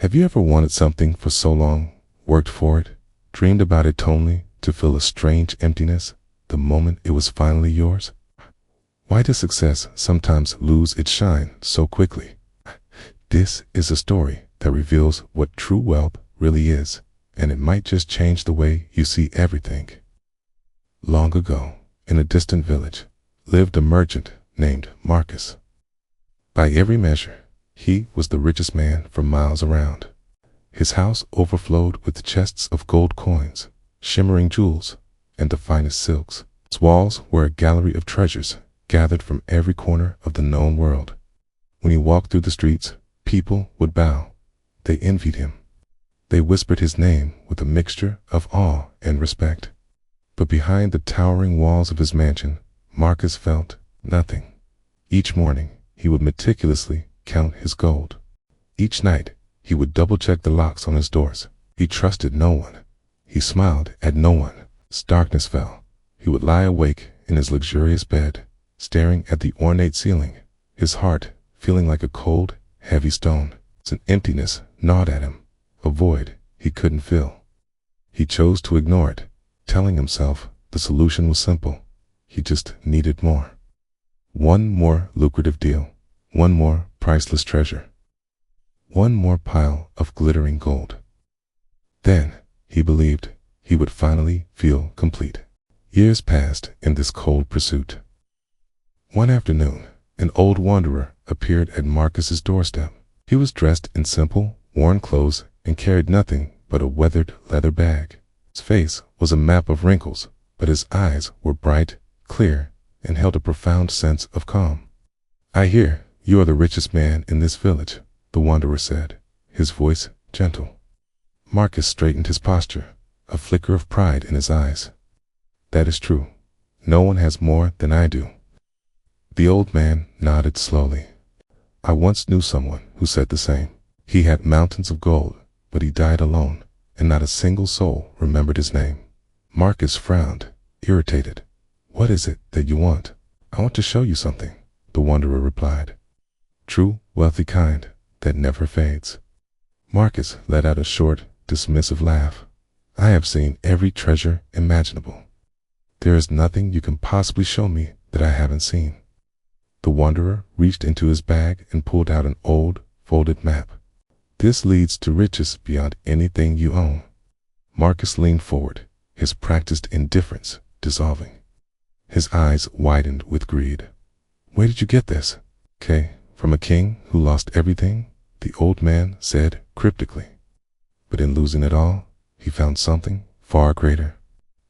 Have you ever wanted something for so long, worked for it, dreamed about it only to feel a strange emptiness the moment it was finally yours? Why does success sometimes lose its shine so quickly? This is a story that reveals what true wealth really is, and it might just change the way you see everything. Long ago, in a distant village, lived a merchant named Marcus. By every measure, he was the richest man for miles around. His house overflowed with chests of gold coins, shimmering jewels, and the finest silks. Its walls were a gallery of treasures gathered from every corner of the known world. When he walked through the streets, people would bow. They envied him. They whispered his name with a mixture of awe and respect. But behind the towering walls of his mansion, Marcus felt nothing. Each morning, he would meticulously count his gold. Each night, he would double-check the locks on his doors. He trusted no one. He smiled at no one. As darkness fell, he would lie awake in his luxurious bed, staring at the ornate ceiling, his heart feeling like a cold, heavy stone. An emptiness gnawed at him, a void he couldn't fill. He chose to ignore it, telling himself the solution was simple. He just needed more. One more lucrative deal, one more priceless treasure, one more pile of glittering gold. Then, he believed, he would finally feel complete. Years passed in this cold pursuit. One afternoon, an old wanderer appeared at Marcus's doorstep. He was dressed in simple, worn clothes and carried nothing but a weathered leather bag. His face was a map of wrinkles, but his eyes were bright, clear, and held a profound sense of calm. "I hear you are the richest man in this village," the wanderer said, his voice gentle. Marcus straightened his posture, a flicker of pride in his eyes. "That is true. No one has more than I do." The old man nodded slowly. "I once knew someone who said the same. He had mountains of gold, but he died alone, and not a single soul remembered his name." Marcus frowned, irritated. "What is it that you want?" "I want to show you something," the wanderer replied. "True, wealthy kind that never fades." Marcus let out a short, dismissive laugh. "I have seen every treasure imaginable. There is nothing you can possibly show me that I haven't seen." The wanderer reached into his bag and pulled out an old, folded map. "This leads to riches beyond anything you own." Marcus leaned forward, his practiced indifference dissolving. His eyes widened with greed. "Where did you get this?" "From a king who lost everything," the old man said cryptically. "But in losing it all, he found something far greater.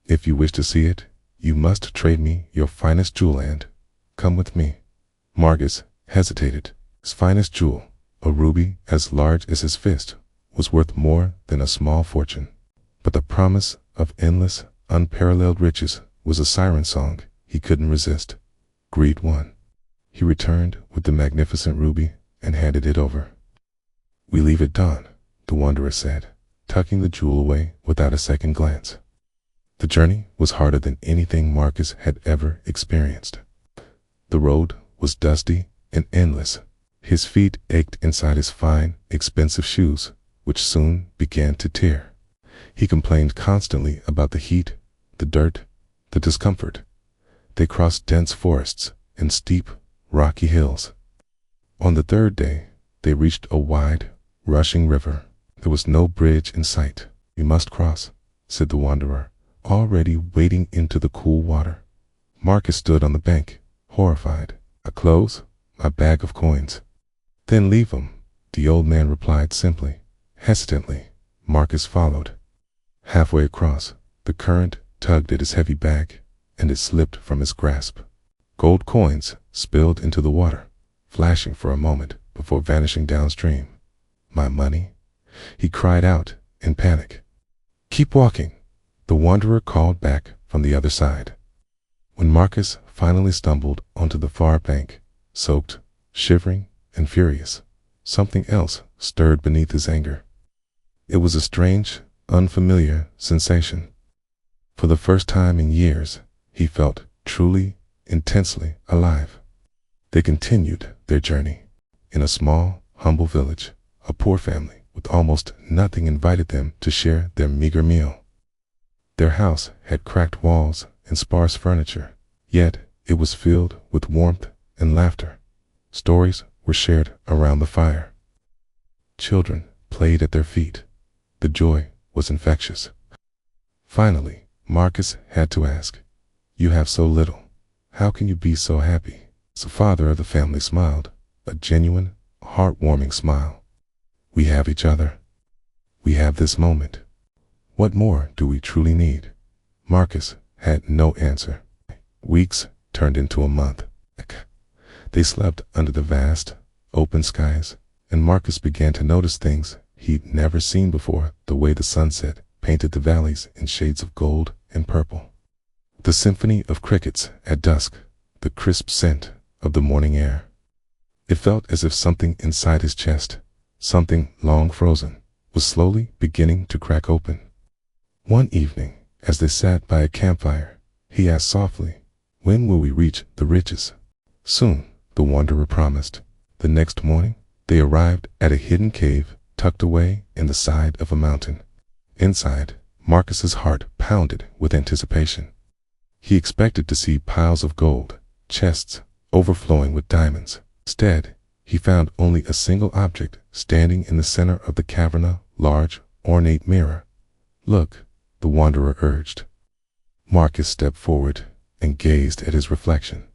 If you wish to see it, you must trade me your finest jewel and come with me." Marcus hesitated. His finest jewel, a ruby as large as his fist, was worth more than a small fortune. But the promise of endless, unparalleled riches was a siren song he couldn't resist. Greed won. He returned with the magnificent ruby and handed it over. "We leave at dawn," the wanderer said, tucking the jewel away without a second glance. The journey was harder than anything Marcus had ever experienced. The road was dusty and endless. His feet ached inside his fine, expensive shoes, which soon began to tear. He complained constantly about the heat, the dirt, the discomfort. They crossed dense forests and steep, rocky hills. On the third day, they reached a wide, rushing river. There was no bridge in sight. "We must cross," said the wanderer, already wading into the cool water. Marcus stood on the bank, horrified. "My clothes, my bag of coins." "Then leave them," the old man replied simply. Hesitantly, Marcus followed. Halfway across, the current tugged at his heavy bag, and it slipped from his grasp. Gold coins spilled into the water, flashing for a moment before vanishing downstream. "My money?" he cried out in panic. "Keep walking," the wanderer called back from the other side. When Marcus finally stumbled onto the far bank, soaked, shivering, and furious, something else stirred beneath his anger. It was a strange, unfamiliar sensation. For the first time in years, he felt truly, intensely alive. They continued their journey. In a small, humble village, a poor family with with almost nothing invited them to share their meager meal. Their house had cracked walls and sparse furniture, yet it was filled with warmth and laughter. Stories were shared around the fire. Children played at their feet. The joy was infectious. Finally, Marcus had to ask, "You have so little. How can you be so happy?" The father of the family smiled, a genuine, heartwarming smile. "We have each other. We have this moment. What more do we truly need?" Marcus had no answer. Weeks turned into a month. They slept under the vast, open skies, and Marcus began to notice things he'd never seen before: the way the sunset painted the valleys in shades of gold and purple, the symphony of crickets at dusk, the crisp scent of the morning air. It felt as if something inside his chest, something long frozen, was slowly beginning to crack open. One evening, as they sat by a campfire, he asked softly, "When will we reach the riches?" "Soon," the wanderer promised. The next morning, they arrived at a hidden cave tucked away in the side of a mountain. Inside, Marcus's heart pounded with anticipation. He expected to see piles of gold, chests overflowing with diamonds. Instead, he found only a single object standing in the center of the cavern, a large, ornate mirror. "Look," the wanderer urged. Marcus stepped forward and gazed at his reflection.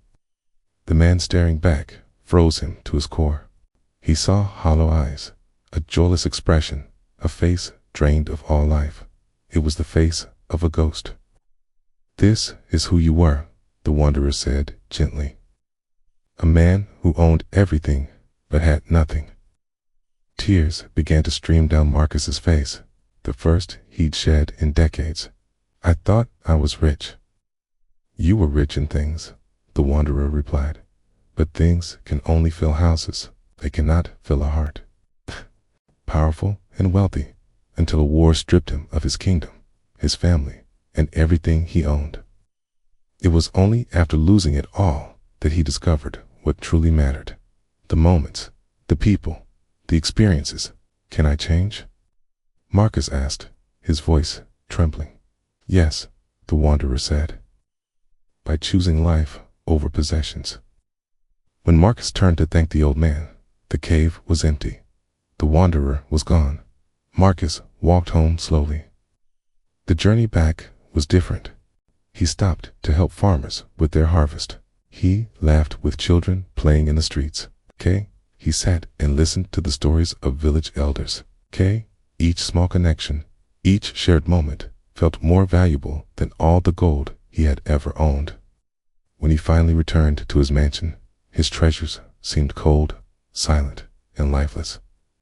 The man staring back froze him to his core. He saw hollow eyes, a joyless expression, a face drained of all life. It was the face of a ghost. "This is who you were," the wanderer said gently. "A man who owned everything but had nothing." Tears began to stream down Marcus's face, the first he'd shed in decades. "I thought I was rich." "You were rich in things," the wanderer replied. "But things can only fill houses. They cannot fill a heart." Powerful and wealthy, until a war stripped him of his kingdom, his family, and everything he owned. It was only after losing it all that he discovered what truly mattered. The moments, the people, the experiences. "Can I change?" Marcus asked, his voice trembling. "Yes," the wanderer said. "By choosing life over possessions." When Marcus turned to thank the old man, the cave was empty. The wanderer was gone. Marcus walked home slowly. The journey back was different. He stopped to help farmers with their harvest. He laughed with children playing in the streets. He sat and listened to the stories of village elders. Each small connection, each shared moment, felt more valuable than all the gold he had ever owned. When he finally returned to his mansion, his treasures seemed cold, silent, and lifeless.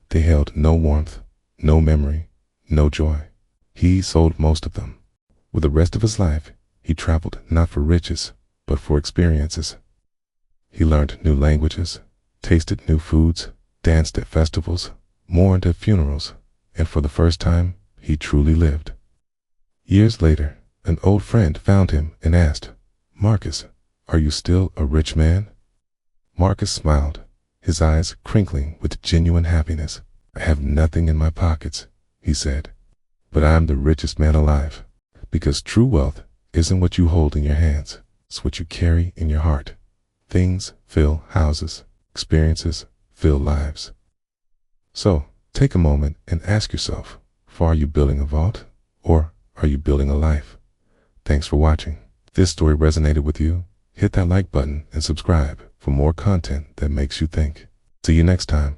They held no warmth, no memory, no joy. He sold most of them. With the rest of his life, he traveled not for riches, but for experiences. He learned new languages, tasted new foods, danced at festivals, mourned at funerals, and for the first time, he truly lived. Years later, an old friend found him and asked, "Marcus, are you still a rich man?" Marcus smiled, his eyes crinkling with genuine happiness. "I have nothing in my pockets," he said, "but I am the richest man alive, because true wealth isn't what you hold in your hands, it's what you carry in your heart." Things fill houses, experiences fill lives. So, take a moment and ask yourself, are you building a vault, or are you building a life? Thanks for watching. If this story resonated with you, hit that like button and subscribe for more content that makes you think. See you next time.